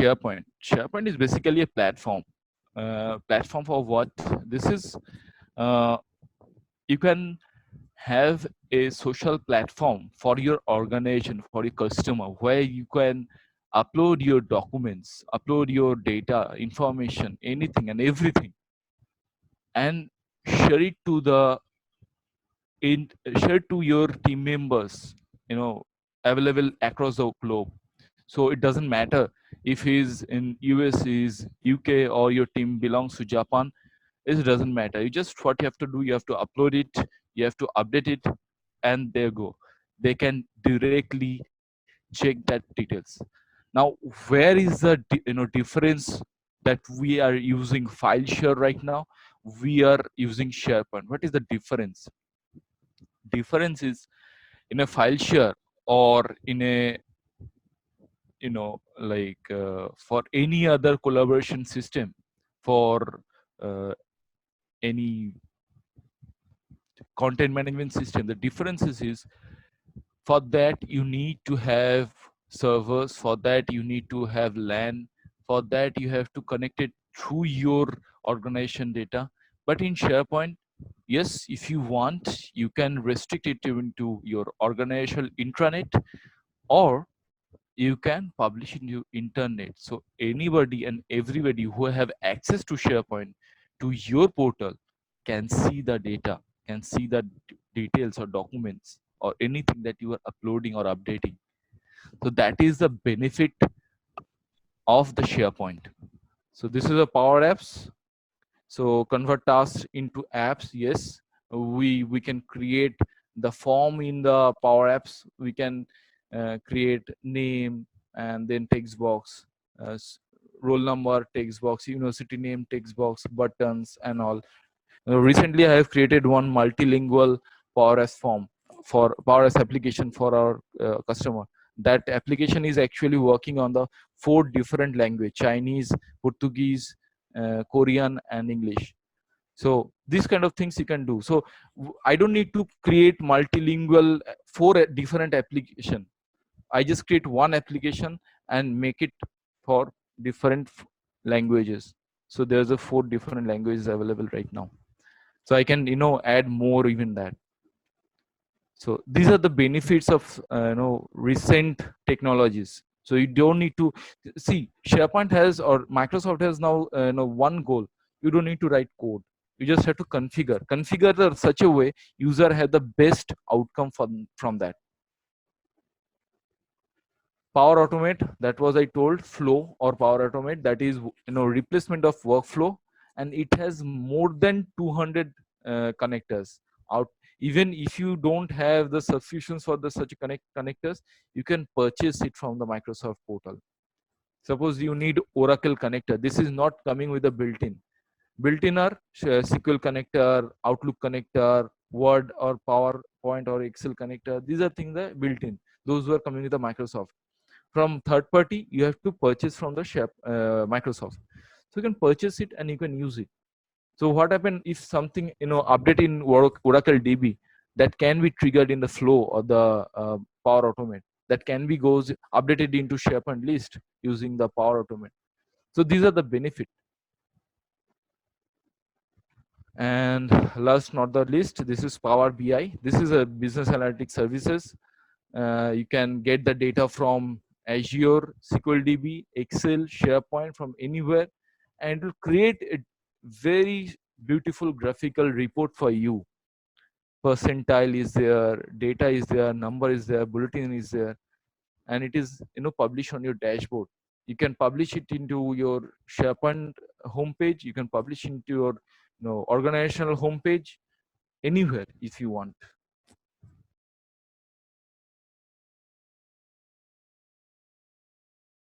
SharePoint. SharePoint is basically a platform. Platform for what? This is you can have a social platform for your organization, for your customer, where you can upload your documents, upload your data, information, anything and everything, and share it to the in share to your team members, you know, available across the globe. So it doesn't matter if he's in US, is UK, or your team belongs to Japan. It doesn't matter. You just, what you have to do, you have to upload it, you have to update it, and there go. They can directly check that details. Now, where is the difference that we are using file share right now? We are using SharePoint. What is the difference? Difference is, in a file share or in a, like for any other collaboration system, for uh, any content management system, the differences is, for that you need to have servers, for that you need to have LAN, for that you have to connect it through your organization data. But in SharePoint, yes, if you want, you can restrict it even to your organizational intranet, or you can publish in your internet. So anybody and everybody who have access to SharePoint, to your portal, can see the data, can see the details or documents or anything that you are uploading or updating. So that is the benefit of the SharePoint. So this is a Power Apps. So convert tasks into apps. Yes, we can create the form in the Power Apps. We can create name and then text box, uh, roll number text box, university name text box, buttons and all. Recently, I have created one multilingual Power Apps form for Power Apps application for our customer. That application is actually working on the 4 different language: Chinese, Portuguese, Korean, and English. So these kind of things you can do. So I don't need to create multilingual 4 different application. I just create one application and make it for different languages. So there's a 4 different languages available right now. So I can add more even that. So these are the benefits of recent technologies. So you don't need to see, SharePoint has, or Microsoft has now one goal. You don't need to write code. You just have to configure the such a way user have the best outcome from that. Power Automate, that was I told, Flow or Power Automate, that is replacement of workflow, and it has more than 200 connectors out. Even if you don't have the subscriptions for the such connectors, you can purchase it from the Microsoft portal. Suppose you need Oracle connector, this is not coming with a built-in are SQL connector, Outlook connector, Word or PowerPoint or Excel connector. These are things that built-in. Those were coming with the Microsoft. From third party, you have to purchase from the Microsoft. So you can purchase it and you can use it. So what happens if something update in Oracle DB, that can be triggered in the Flow or the Power Automate, that can be goes updated into SharePoint list using the Power Automate. So these are the benefit. And last not the least, this is Power BI. This is a business analytics services. You can get the data from Azure, SQL DB, Excel, SharePoint, from anywhere, and it will create a very beautiful graphical report for you. Percentile is there, data is there, number is there, bulletin is there, and it is published on your dashboard. You can publish it into your SharePoint homepage. You can publish into your organizational homepage, anywhere if you want.